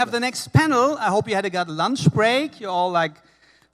Have the next panel. I hope you had a good lunch break. You're all like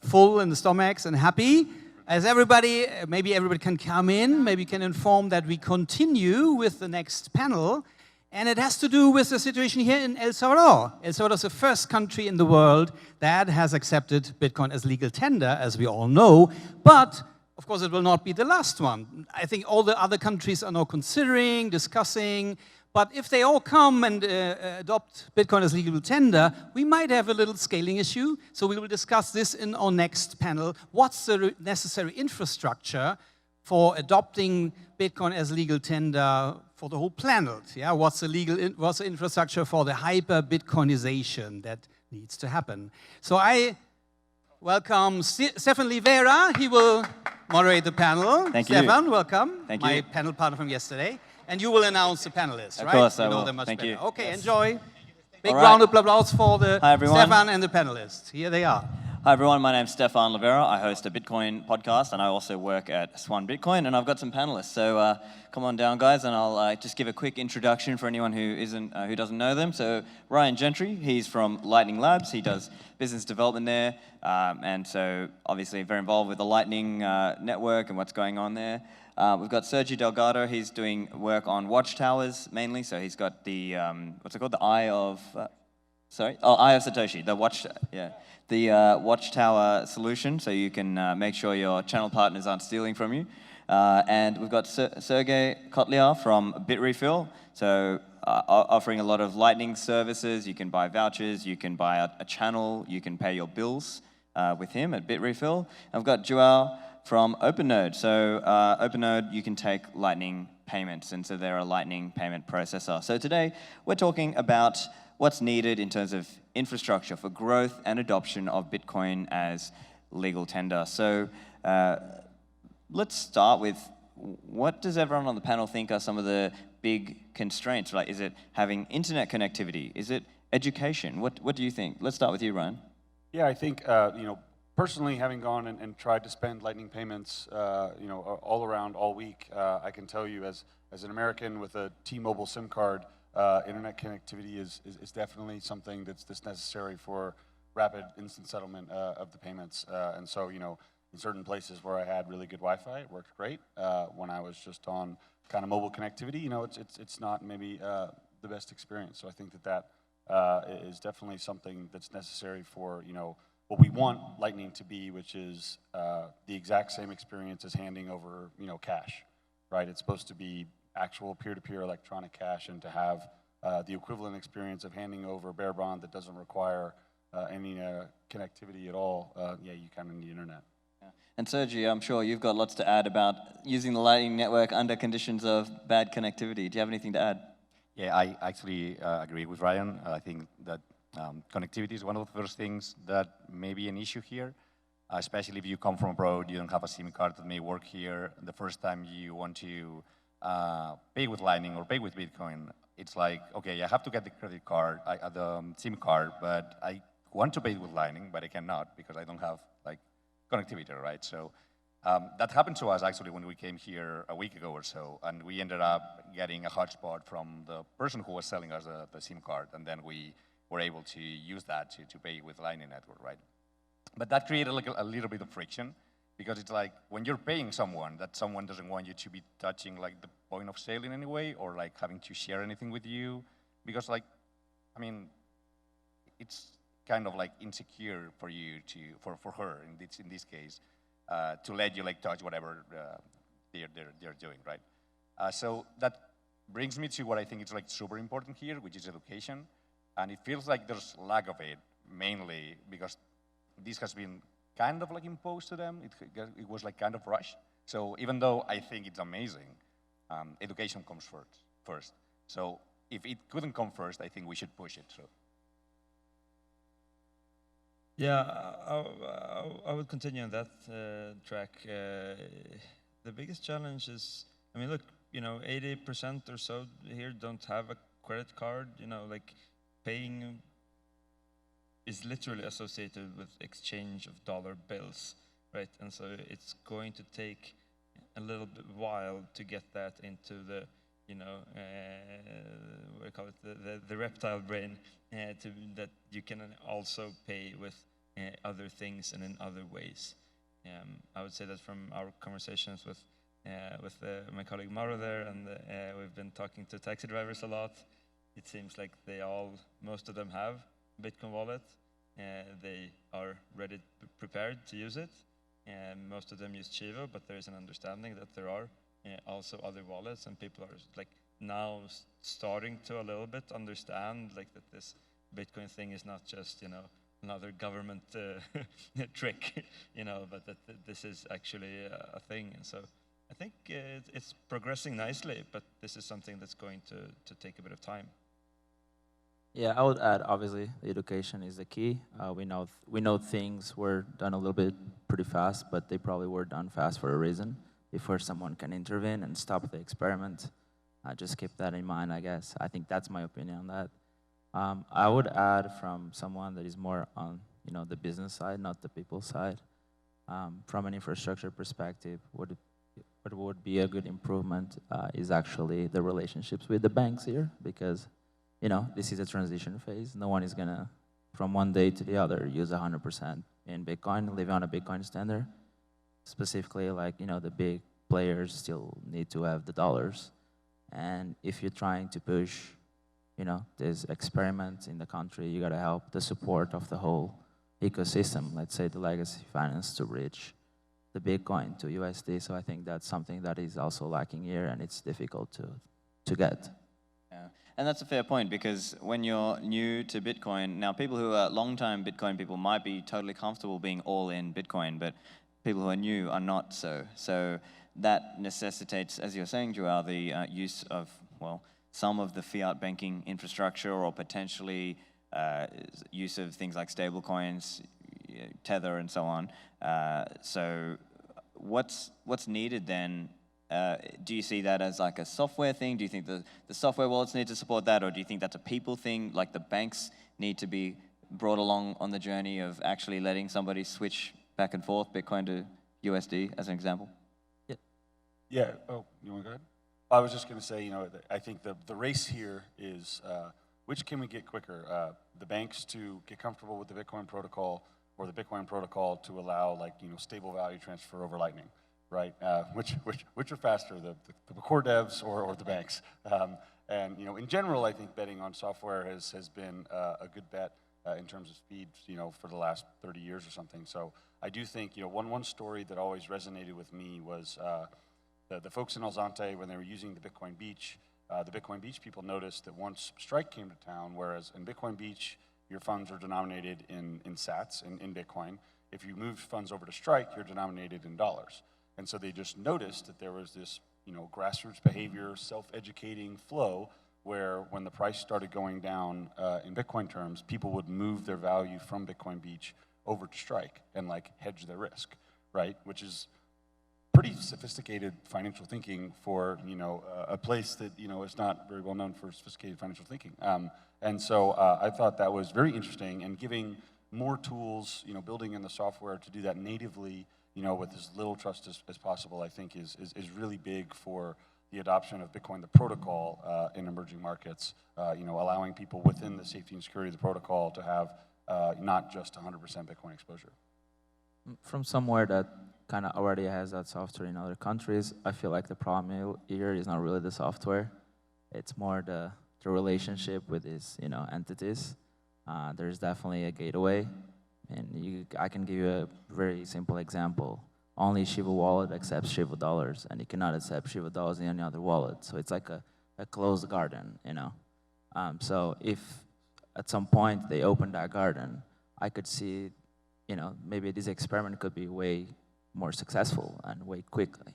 full in the stomachs and happy. As everybody, maybe everybody can come in. Maybe you can inform that we continue with the next panel. And it has to do with the situation here in El Salvador. El Salvador is the first country in the world that has accepted Bitcoin as legal tender, as we all know. But of course, it will not be the last one. I think all the other countries are now considering, discussing. But if they all come and adopt Bitcoin as legal tender, we might have a little scaling issue. So we will discuss this in our next panel. What's the necessary infrastructure for adopting Bitcoin as legal tender for the whole planet? Yeah, what's the infrastructure for the hyper-Bitcoinization that needs to happen? So I welcome Stefan Livera. He will moderate the panel. Thank you. Stefan, welcome. Thank My you. panel partner from yesterday. And you will announce the panelists, right? Of course, I you know will. them much Thank better. you. Okay, Yes. enjoy. Big All right. round of applause for the Hi, everyone. Stefan and the panelists. Here they are. Hi everyone, my name's Stefan Livera. I host a Bitcoin podcast and I also work at Swan Bitcoin, and I've got some panelists. So come on down, guys, and I'll just give a quick introduction for anyone who doesn't know them. So Ryan Gentry, he's from Lightning Labs. He does business development there, and so obviously very involved with the Lightning network and what's going on there. We've got Sergio Delgado. He's doing work on watchtowers mainly. So he's got the what's it called? The Eye of Eye of Satoshi. The watchtower solution, so you can make sure your channel partners aren't stealing from you. And we've got Sergey Kotliar from Bitrefill, so offering a lot of Lightning services. You can buy vouchers, you can buy a channel, you can pay your bills with him at Bitrefill. And we've got Joao from OpenNode. So OpenNode, you can take Lightning payments, and so they're a Lightning payment processor. So today, we're talking about what's needed in terms of infrastructure for growth and adoption of Bitcoin as legal tender. So let's start with, what does everyone on the panel think are some of the big constraints? Like, is it having internet connectivity? Is it education? What do you think? Let's start with you, Ryan. Yeah, I think, personally, having gone and tried to spend Lightning payments, all around all week, I can tell you as an American with a T-Mobile SIM card, internet connectivity is definitely something that's necessary for rapid instant settlement of the payments. And so, in certain places where I had really good Wi-Fi, it worked great. When I was just on kind of mobile connectivity, it's not maybe the best experience. So I think that is definitely something that's necessary for, what we want Lightning to be, which is the exact same experience as handing over, cash, right? It's supposed to be actual peer-to-peer electronic cash, and to have the equivalent experience of handing over a bearer bond that doesn't require any connectivity at all, you kind of need internet. Yeah. And Sergio, I'm sure you've got lots to add about using the Lightning Network under conditions of bad connectivity. Do you have anything to add? Yeah, I actually agree with Ryan. I think that connectivity is one of the first things that may be an issue here, especially if you come from abroad, you don't have a SIM card that may work here. The first time you want to pay with Lightning or pay with Bitcoin, it's like, okay, I have to get the credit card, the SIM card, but I want to pay with Lightning, but I cannot because I don't have connectivity, right? So that happened to us actually when we came here a week ago or so, and we ended up getting a hotspot from the person who was selling us the SIM card, and then we were able to use that to pay with Lightning Network, right? But that created a little bit of friction, because it's like when you're paying someone, that someone doesn't want you to be touching the point of sale in any way, or having to share anything with you, because it's kind of insecure for you for her in this case to let you touch whatever they're doing, right? So that brings me to what I think is super important here, which is education, and it feels like there's lack of it, mainly because this has been kind of imposed to them. It was kind of rushed. So even though I think it's amazing, education comes first. So if it couldn't come first, I think we should push it through. Yeah, I would continue on that track. The biggest challenge is, look, 80% or so here don't have a credit card. Paying is literally associated with exchange of dollar bills, right? And so it's going to take a little bit while to get that into the you know, what do you call it, the reptile brain, that you can also pay with other things and in other ways. I would say that from our conversations with my colleague Mauro there, and we've been talking to taxi drivers a lot. It seems like most of them have Bitcoin wallet. They are ready, prepared to use it. And most of them use Chivo, but there is an understanding that there are also other wallets, and people are like now starting to a little bit understand like that this Bitcoin thing is not just, you know, another government trick, you know, but that this is actually a thing. And so I think it's progressing nicely, but this is something that's going to take a bit of time. Yeah, I would add, obviously, the education is the key. We know things were done a little bit pretty fast, but they probably were done fast for a reason. Before someone can intervene and stop the experiment, just keep that in mind, I guess. I think that's my opinion on that. I would add from someone that is more on, you know, the business side, not the people side. From an infrastructure perspective, what would be a good improvement is actually the relationships with the banks here, because, you know, this is a transition phase. No one is gonna, from one day to the other, use 100% in Bitcoin, live on a Bitcoin standard. Specifically, like, you know, the big players still need to have the dollars. And if you're trying to push, you know, this experiment in the country, you gotta help the support of the whole ecosystem, let's say the legacy finance, to reach the Bitcoin to USD. So I think that's something that is also lacking here, and it's difficult to get. Yeah. And that's a fair point, because when you're new to Bitcoin, now people who are long-time Bitcoin people might be totally comfortable being all in Bitcoin, but people who are new are not so. So that necessitates, as you're saying, Joao, the use of, well, some of the fiat banking infrastructure, or potentially use of things like stablecoins, Tether, and so on. So what's needed then? Do you see that as like a software thing? Do you think the software wallets need to support that, or do you think that's a people thing? Like the banks need to be brought along on the journey of actually letting somebody switch back and forth, Bitcoin to USD, as an example? Yeah. Oh, you want to go ahead? I was just going to say, you know, I think the race here is which can we get quicker? The banks to get comfortable with the Bitcoin protocol, or the Bitcoin protocol to allow, like, you know, stable value transfer over Lightning, right? Which are faster, the core devs or the banks? And, you know, in general, I think betting on software has been a good bet in terms of speed, you know, for the last 30 years or something. So I do think, you know, one story that always resonated with me was the folks in El Zante, when they were using the Bitcoin Beach people noticed that once Strike came to town, whereas in Bitcoin Beach, your funds are denominated in sats, in Bitcoin. If you move funds over to Strike, you're denominated in dollars. And so they just noticed that there was this, you know, grassroots behavior, self-educating flow, where when the price started going down in Bitcoin terms, people would move their value from Bitcoin Beach over to Strike and, like, hedge their risk, right? Which is pretty sophisticated financial thinking for, you know, a place that, you know, is not very well known for sophisticated financial thinking. And so I thought that was very interesting, and giving more tools, you know, building in the software to do that natively, you know, with as little trust as possible, I think is really big for the adoption of Bitcoin, the protocol, in emerging markets, you know, allowing people within the safety and security of the protocol to have not just 100% Bitcoin exposure. From somewhere that kind of already has that software in other countries, I feel like the problem here is not really the software. It's more the relationship with these, you know, entities. There's definitely a gateway, and I can give you a very simple example. Only Shiva wallet accepts Shiva dollars, and you cannot accept Shiva dollars in any other wallet. So it's like a closed garden, you know. So if at some point they open that garden, I could see, you know, maybe this experiment could be way more successful and way quickly,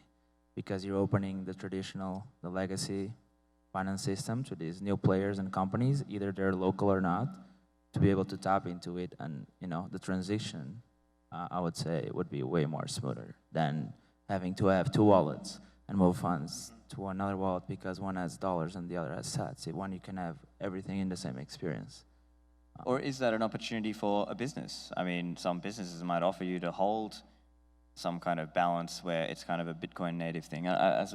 because you're opening the legacy finance system to these new players and companies, either they're local or not, to be able to tap into it. And, you know, the transition, I would say, would be way more smoother than having to have two wallets and move funds to another wallet because one has dollars and the other has sats. One, you can have everything in the same experience. Or is that an opportunity for a business? I mean, some businesses might offer you to hold some kind of balance where it's kind of a Bitcoin native thing.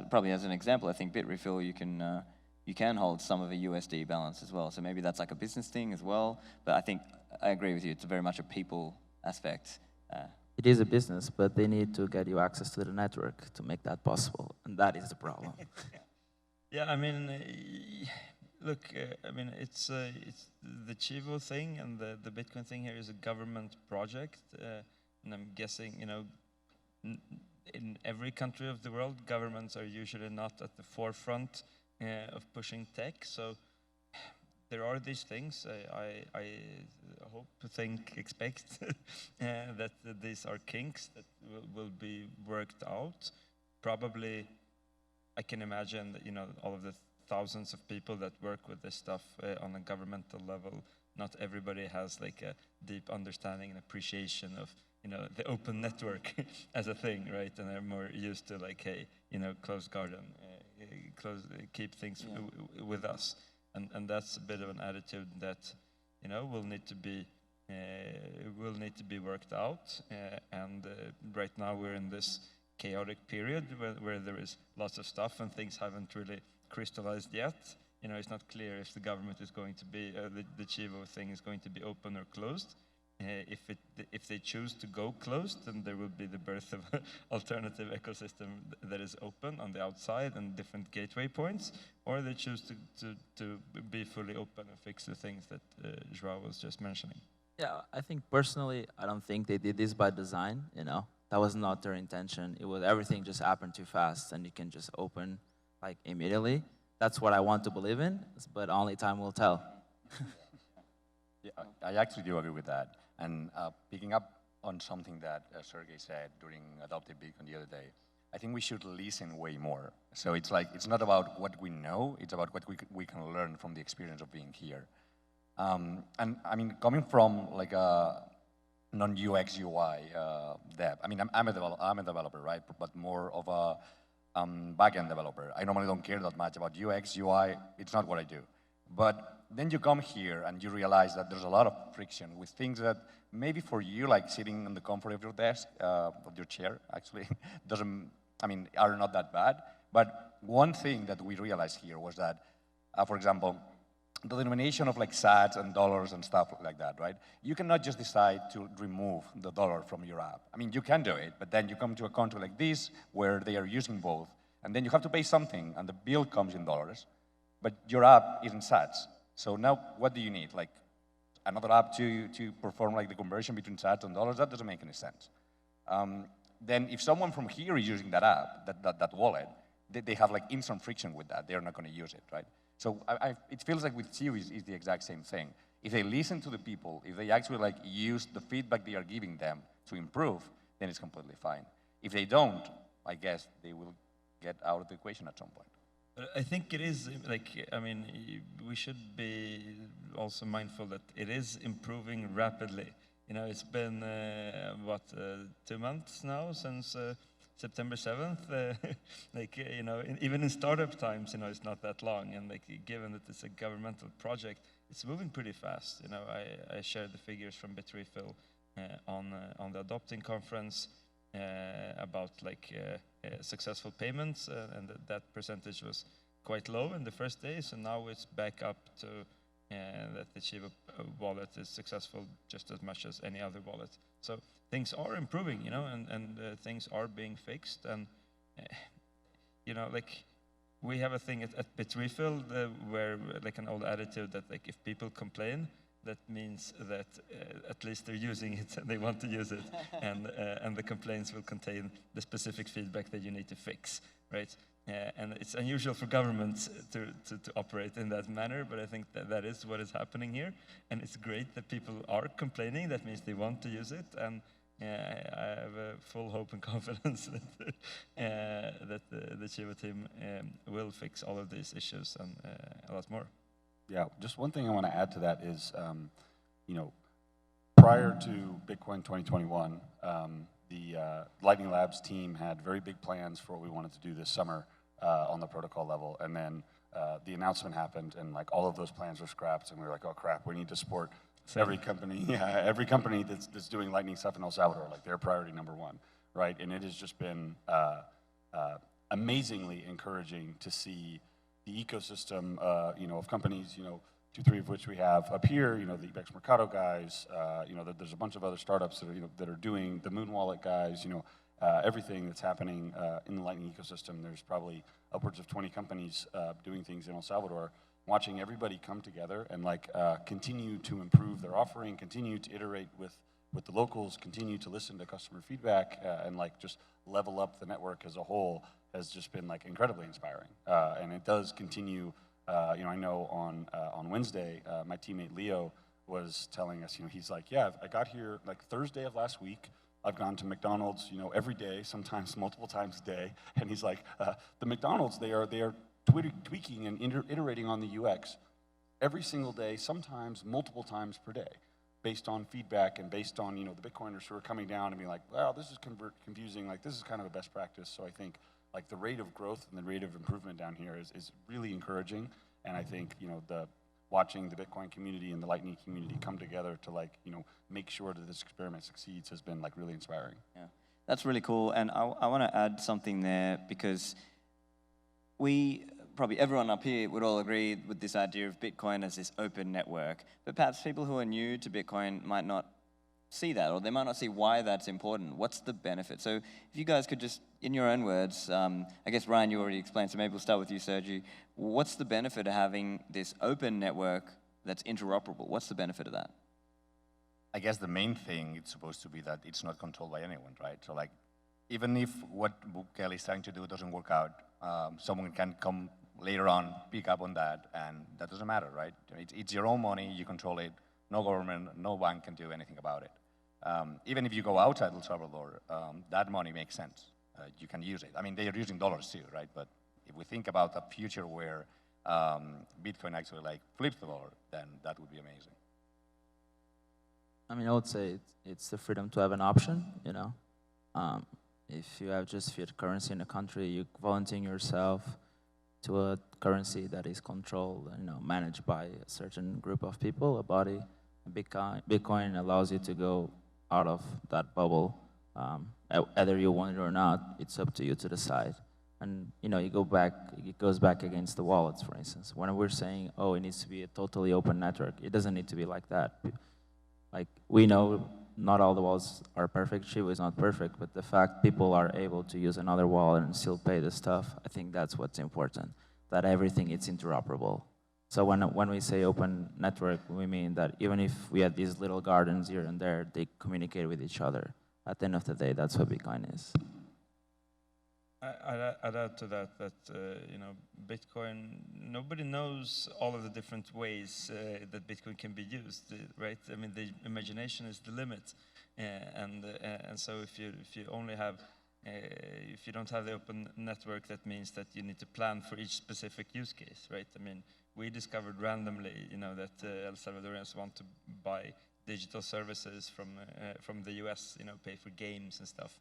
Probably as an example, I think Bitrefill, you can hold some of a USD balance as well. So maybe that's like a business thing as well. But I think I agree with you. It's very much a people aspect. It is a business, but they need to get you access to the network to make that possible, and that is the problem. Yeah, I mean, look, I mean, it's the Chivo thing and the Bitcoin thing here is a government project, and I'm guessing, you know, in every country of the world, governments are usually not at the forefront of pushing tech. So there are these things. I hope, expect that these are kinks that will be worked out. Probably, I can imagine that, you know, all of the thousands of people that work with this stuff on a governmental level, not everybody has like a deep understanding and appreciation of, you know, the open network as a thing, right? And they're more used to like, hey, you know, closed garden, keep things with us. And that's a bit of an attitude that, you know, will need to be worked out. And right now we're in this chaotic period where there is lots of stuff and things haven't really crystallized yet. You know, it's not clear if the government is going to be, the Chivo thing is going to be open or closed. If they choose to go closed, then there will be the birth of an alternative ecosystem that is open on the outside and different gateway points, or they choose to be fully open and fix the things that Joao was just mentioning. Yeah, I think personally, I don't think they did this by design, you know. That was not their intention. It was everything just happened too fast and you can just open like immediately. That's what I want to believe in, but only time will tell. Yeah, I actually do agree with that. And picking up on something that Sergey said during Adoptive Bitcoin the other day, I think we should listen way more. So it's like, it's not about what we know, it's about what we can learn from the experience of being here. And I mean, coming from like a non-UX UI dev, I mean, I'm a developer, right? But more of a back-end developer. I normally don't care that much about UX, UI, it's not what I do. But then you come here and you realize that there's a lot of friction with things that maybe for you, like sitting in the comfort of your desk, of your chair, actually, are not that bad. But one thing that we realized here was that, for example, the denomination of like sats and dollars and stuff like that, right? You cannot just decide to remove the dollar from your app. I mean, you can do it, but then you come to a country like this where they are using both, and then you have to pay something, and the bill comes in dollars, but your app is in sats. So now, what do you need? Like another app to perform like the conversion between sats and dollars? That doesn't make any sense. Then if someone from here is using that app, that wallet, they have like instant friction with that. They're not going to use it, right? So it feels like with Chivo is the exact same thing. If they listen to the people, if they actually like use the feedback they are giving them to improve, then it's completely fine. If they don't, I guess they will get out of the equation at some point. I think it is, like, I mean, we should be also mindful that it is improving rapidly. You know, it's been, 2 months now since September 7th? Like, you know, even in startup times, you know, it's not that long. And like, given that it's a governmental project, it's moving pretty fast. You know, I shared the figures from Bitrefill on the Adopting conference about like successful payments, and that percentage was quite low in the first days, and now it's back up to that the Chivo wallet is successful just as much as any other wallet. So things are improving, you know, and things are being fixed, and you know, like we have a thing at Bitrefill where like an old attitude that like if people complain, that means that at least they're using it and they want to use it, and the complaints will contain the specific feedback that you need to fix, right? And it's unusual for governments to operate in that manner, but I think that is what is happening here, and it's great that people are complaining. That means they want to use it, and I have a full hope and confidence that the Chivo team will fix all of these issues and a lot more. Yeah, just one thing I want to add to that is, you know, prior to Bitcoin 2021, the Lightning Labs team had very big plans for what we wanted to do this summer on the protocol level, and then the announcement happened, and like all of those plans were scrapped, and we were like, oh crap, we need to support every company, every company that's doing Lightning stuff in El Salvador, like their priority #1. right? And it has just been amazingly encouraging to see the ecosystem, of companies, 2, 3 of which we have up here, the Ebex Mercado guys, there's a bunch of other startups that are doing the Moon Wallet guys, everything that's happening in the Lightning ecosystem. There's probably upwards of 20 companies doing things in El Salvador. Watching everybody come together and continue to improve their offering, continue to iterate with the locals, continue to listen to customer feedback, and just level up the network as a whole has just been incredibly inspiring. And it does continue. I know on Wednesday, my teammate Leo was telling us, he's like, yeah, I got here Thursday of last week. I've gone to McDonald's, every day, sometimes multiple times a day. And he's like, the McDonald's, they are tweaking and iterating on the UX every single day, sometimes multiple times per day, based on feedback and based on, the Bitcoiners who are coming down and being like, wow, this is confusing, this is kind of a best practice. So I think the rate of growth and the rate of improvement down here is really encouraging. And I think, watching the Bitcoin community and the Lightning community come together to make sure that this experiment succeeds has been really inspiring. Yeah, that's really cool. And I want to add something there, because probably everyone up here would all agree with this idea of Bitcoin as this open network. But perhaps people who are new to Bitcoin might not see that, or they might not see why that's important. What's the benefit? So if you guys could just, in your own words, I guess Ryan, you already explained, so maybe we'll start with you, Sergi. What's the benefit of having this open network that's interoperable? What's the benefit of that? I guess the main thing it's supposed to be that it's not controlled by anyone, right? So even if what Bukele is trying to do doesn't work out, someone can come later on, pick up on that, and that doesn't matter, right? It's your own money, you control it. No government, no bank can do anything about it. Even if you go outside El Salvador, that money makes sense. You can use it. I mean, they are using dollars too, right? But if we think about a future where Bitcoin actually flips the dollar, then that would be amazing. I mean, I would say it's the freedom to have an option, If you have just fiat currency in a country, you volunteer yourself to a currency that is controlled, managed by a certain group of people, a body. Bitcoin allows you to go out of that bubble, whether you want it or not. It's up to you to decide. And you go back. It goes back against the wallets, for instance. When we're saying, oh, it needs to be a totally open network, it doesn't need to be like that. We know not all the wallets are perfect. Shiba is not perfect, but the fact people are able to use another wallet and still pay the stuff, I think that's what's important. That everything is interoperable. So when we say open network, we mean that even if we had these little gardens here and there, they communicate with each other. At the end of the day, that's what Bitcoin is. I'd add to that Bitcoin, nobody knows all of the different ways that Bitcoin can be used, right? I mean, the imagination is the limit, and so if you only have if you don't have the open network, that means that you need to plan for each specific use case, right? I mean, we discovered randomly, that El Salvadorians want to buy digital services from the US, pay for games and stuff.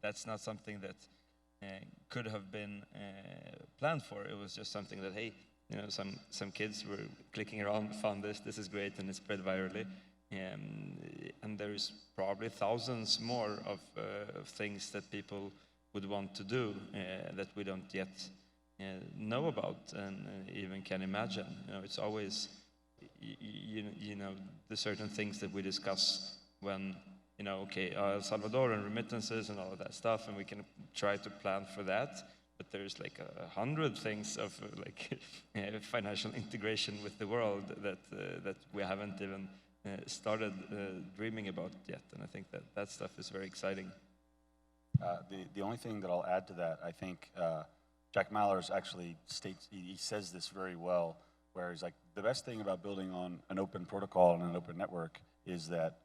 That's not something that could have been planned for. It was just something that, hey, some kids were clicking around, found this is great, and it spread virally. And there is probably thousands more of things that people would want to do that we don't yet know about and even can imagine. It's always, the certain things that we discuss when, El Salvador and remittances and all of that stuff, and we can try to plan for that. But there's 100 things of financial integration with the world that we haven't even started dreaming about yet, and I think that stuff is very exciting. The only thing that I'll add to that, I think Jack Mallers actually states, he says this very well, where he's like, the best thing about building on an open protocol and an open network is that,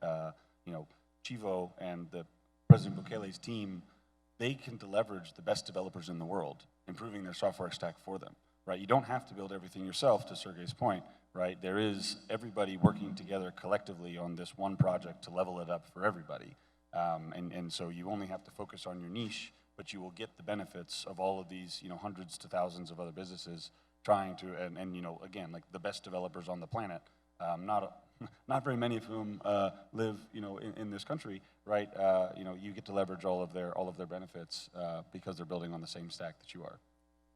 Chivo and the President Bukele's team, they can leverage the best developers in the world, improving their software stack for them, right? You don't have to build everything yourself, to Sergey's point, right? There is everybody working together collectively on this one project to level it up for everybody. And so you only have to focus on your niche, but you will get the benefits of all of these, hundreds to thousands of other businesses trying to, and again, the best developers on the planet, not not very many of whom live, in this country, right? You get to leverage all of their benefits because they're building on the same stack that you are.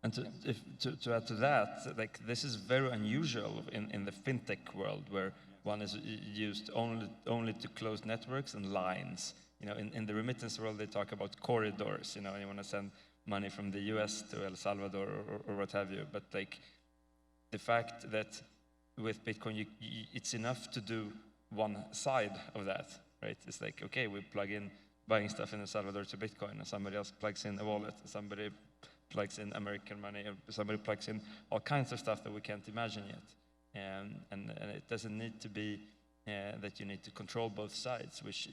And to add to that, like this is very unusual in the fintech world, where one is used only to close networks and lines. In the remittance world, they talk about corridors. You want to send money from the US to El Salvador or what have you. But like the fact that with Bitcoin, it's enough to do one side of that, right? It's like, okay, we plug in buying stuff in El Salvador to Bitcoin, and somebody else plugs in a wallet, somebody plugs in American money, or somebody plugs in all kinds of stuff that we can't imagine yet. And it doesn't need to be that you need to control both sides, which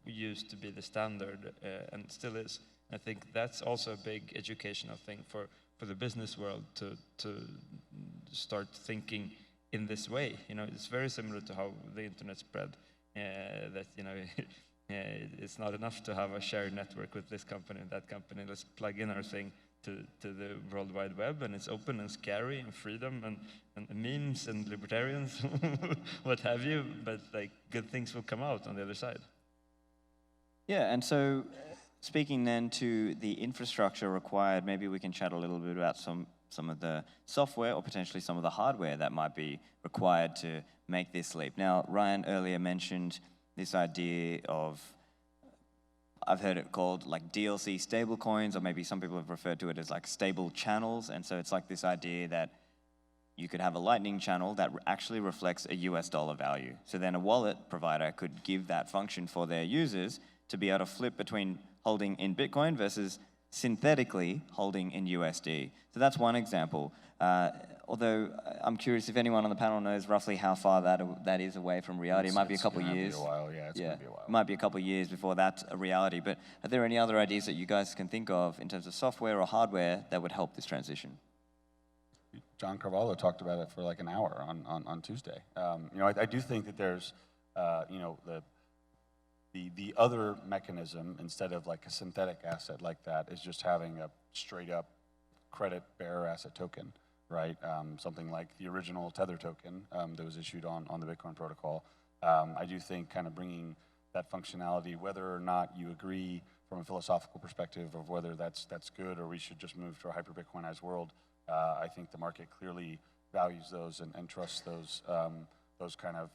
used to be the standard and still is. I think that's also a big educational thing for the business world to start thinking in this way. It's very similar to how the internet spread. That it's not enough to have a shared network with this company and that company. Let's plug in our thing to the World Wide Web, and it's open and scary and freedom and memes and libertarians, what have you. But like good things will come out on the other side. Yeah, and so speaking then to the infrastructure required, maybe we can chat a little bit about some of the software or potentially some of the hardware that might be required to make this leap. Now, Ryan earlier mentioned this idea of, I've heard it called like DLC stablecoins, or maybe some people have referred to it as like stable channels. And so it's like this idea that you could have a Lightning channel that actually reflects a US dollar value. So then a wallet provider could give that function for their users to be able to flip between holding in Bitcoin versus synthetically holding in USD. So that's one example. Although I'm curious if anyone on the panel knows roughly how far that is away from reality. It might be a couple of years. It's gonna be a while, yeah. It's gonna be a while. It might be a couple of years before that's a reality. But are there any other ideas that you guys can think of in terms of software or hardware that would help this transition? John Carvalho talked about it for like an hour on Tuesday. I do think that there's, the other mechanism, instead of like a synthetic asset like that, is just having a straight up credit bearer asset token, right? Something like the original Tether token that was issued on the Bitcoin protocol. I do think kind of bringing that functionality, whether or not you agree from a philosophical perspective of whether that's good or we should just move to a hyper-Bitcoinized world, I think the market clearly values those and trusts those kind of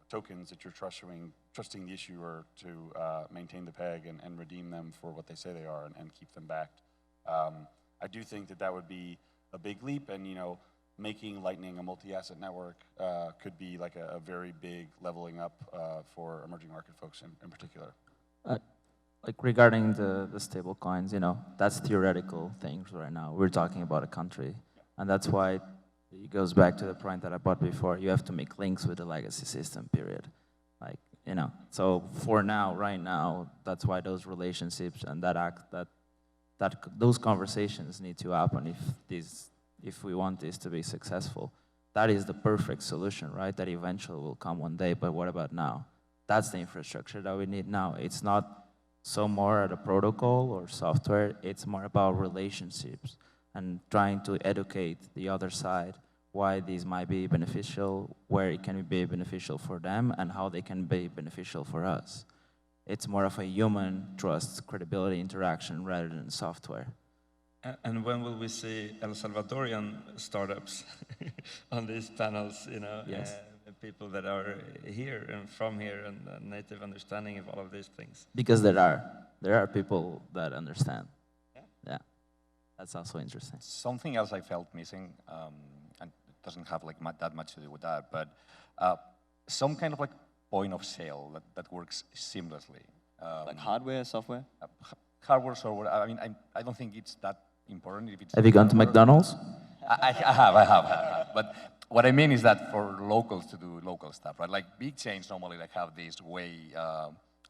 tokens that you're trusting the issuer to maintain the peg and redeem them for what they say they are and keep them backed. I do think that would be a big leap, and making Lightning a multi-asset network could be like a very big leveling up for emerging market folks in particular. Like regarding the stable coins, that's theoretical things right now. We're talking about a country, and that's why it goes back to the point that I brought before. You have to make links with the legacy system, period. So for now, right now, that's why those relationships and those conversations need to happen if we want this to be successful. That is the perfect solution, right? That eventually will come one day, but what about now? That's the infrastructure that we need now. It's not so more at a protocol or software, it's more about relationships and trying to educate the other side why these might be beneficial, where it can be beneficial for them, and how they can be beneficial for us. It's more of a human trust, credibility interaction rather than software. And when will we see El Salvadorian startups on these panels? Yes. People that are here and from here and a native understanding of all of these things. Because there are people that understand. Yeah. That's also interesting. Something else I felt missing, and it doesn't have like that much to do with that, but some kind of like point of sale that works seamlessly. Like hardware, software? Hardware, software. I mean, I don't think it's that important. If it's Have you gone to McDonald's? I have. But what I mean is that for locals to do local stuff, right? Like big chains normally like have this way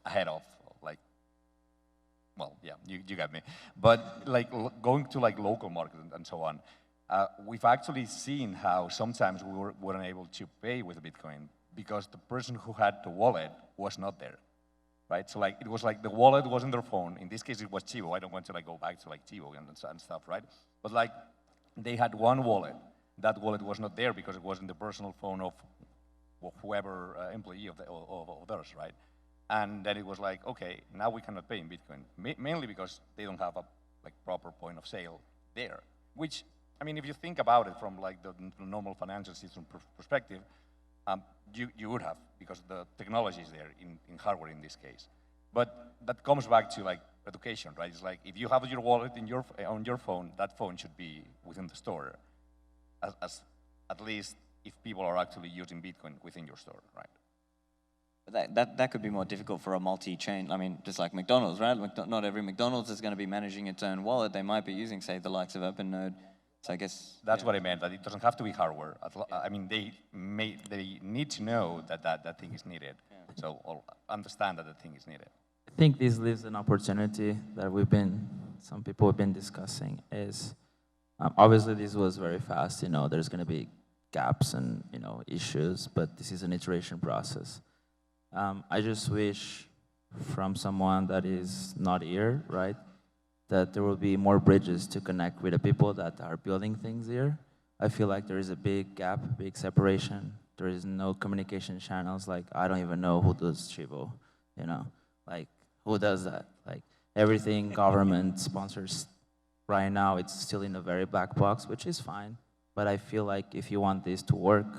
ahead of like, well, yeah, you got me. But like going to like local markets and so on, we've actually seen how sometimes we weren't able to pay with Bitcoin because the person who had the wallet was not there, right? So like it was like the wallet was in their phone. In this case, it was Tivo. I don't want to like go back to like Tivo and stuff, right? But like they had one wallet. That wallet was not there because it was in the personal phone of whoever employee of theirs, right? And then it was like, okay, now we cannot pay in Bitcoin, mainly because they don't have a proper point of sale there. Which, I mean, if you think about it from like the normal financial system perspective, you would have, because the technology is there in hardware in this case. But that comes back to like education, right? It's like if you have your wallet on your phone, that phone should be within the store, as at least if people are actually using Bitcoin within your store, right? That could be more difficult for a multi-chain. I mean, just like McDonald's, right? Not every McDonald's is going to be managing its own wallet. They might be using, say, the likes of OpenNode. So I guess that's what I meant. That it doesn't have to be hardware. I mean, they need to know that thing is needed. Yeah. So or understand that the thing is needed. I think this leaves an opportunity that some people have been discussing is, obviously this was very fast, there's gonna be gaps and, issues, but this is an iteration process. I just wish from someone that is not here, right, that there will be more bridges to connect with the people that are building things here. I feel like there is a big gap, big separation. There is no communication channels. Like, I don't even know who does Chivo, like, who does that? Like, everything government sponsors right now, it's still in a very black box, which is fine. But I feel like if you want this to work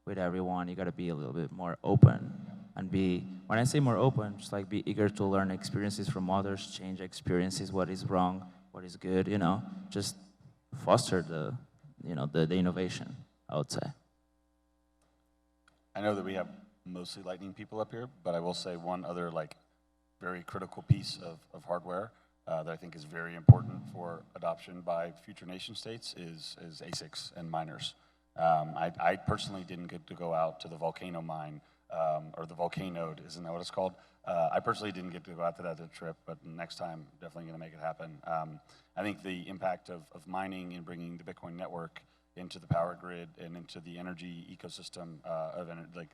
with everyone, you gotta be a little bit more open and when I say more open, just like be eager to learn experiences from others, change experiences, what is wrong, what is good, just foster the innovation, I would say. I know that we have mostly Lightning people up here, but I will say one other very critical piece of hardware that I think is very important for adoption by future nation states is ASICs and miners. I personally didn't get to go out to the Volcano mine, or the Volcanode, isn't that what it's called? I personally didn't get to go out to that trip, but next time, definitely gonna make it happen. I think the impact of mining and bringing the Bitcoin network into the power grid and into the energy ecosystem of energy,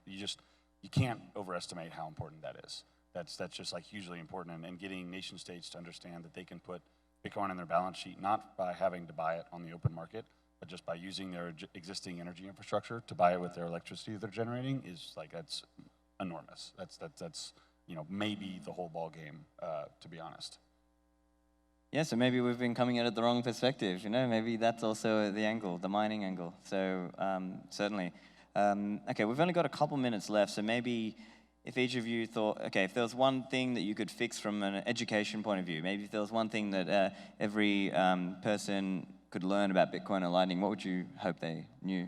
you can't overestimate how important that is. That's just hugely important, and getting nation states to understand that they can put Bitcoin on their balance sheet, not by having to buy it on the open market, but just by using their existing energy infrastructure to buy it with their electricity they're generating that's enormous. That's maybe the whole ball game, to be honest. Yeah, so maybe we've been coming at it the wrong perspective. Maybe that's also the angle, the mining angle. So certainly. Okay, we've only got a couple minutes left, so maybe if each of you thought, okay, if there was one thing that you could fix from an education point of view, maybe if there was one thing that every person could learn about Bitcoin and Lightning, what would you hope they knew?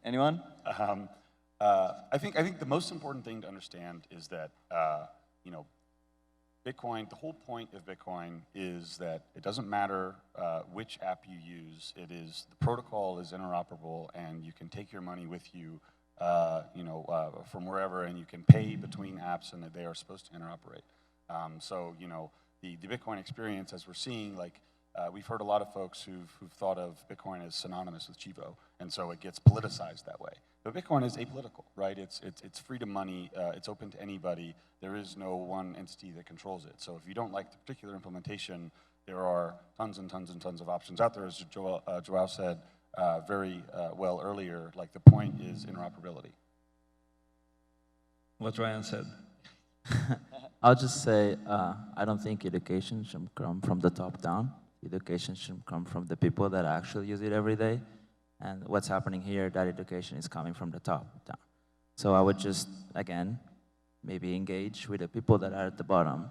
Anyone? I think the most important thing to understand is that Bitcoin. The whole point of Bitcoin is that it doesn't matter which app you use. The protocol is interoperable, and you can take your money with you, from wherever, and you can pay between apps, and that they are supposed to interoperate. So the Bitcoin experience, as we're seeing, we've heard a lot of folks who've thought of Bitcoin as synonymous with Chivo, and so it gets politicized that way. But Bitcoin is apolitical, right? It's freedom money. It's open to anybody. There is no one entity that controls it. So if you don't like the particular implementation, there are tons and tons and tons of options out there. As Joao said very well earlier, the point is interoperability. What Ryan said. I'll just say, I don't think education should come from the top down. Education should come from the people that actually use it every day. And what's happening here, that education is coming from the top down. So I would just, again, maybe engage with the people that are at the bottom,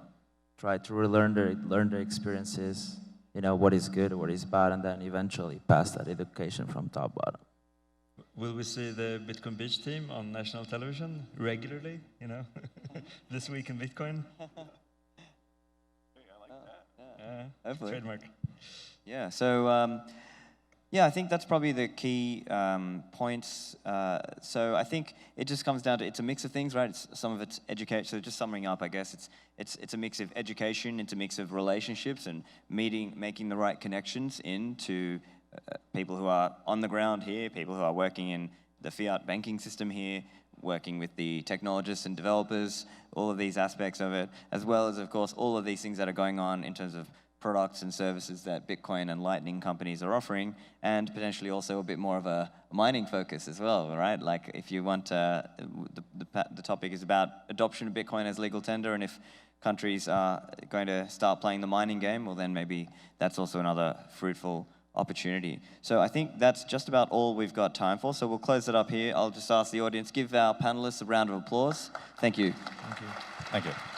try to learn their experiences, what is good, what is bad, and then eventually pass that education from top bottom. Will we see the Bitcoin Beach team on national television regularly, this week in Bitcoin? Hopefully. Trademark. Yeah, so I think that's probably the key points. So I think it just comes down to, it's a mix of things, right? Some of it's education. So just summing up, I guess it's a mix of education, it's a mix of relationships and making the right connections into people who are on the ground here, people who are working in the fiat banking system here, working with the technologists and developers, all of these aspects of it, as well as, of course, all of these things that are going on in terms of products and services that Bitcoin and Lightning companies are offering, and potentially also a bit more of a mining focus as well, right? Like if you want, the topic is about adoption of Bitcoin as legal tender, and if countries are going to start playing the mining game, well then maybe that's also another fruitful opportunity. So I think that's just about all we've got time for, so we'll close it up here. I'll just ask the audience, give our panelists a round of applause. Thank you. Thank you. Thank you.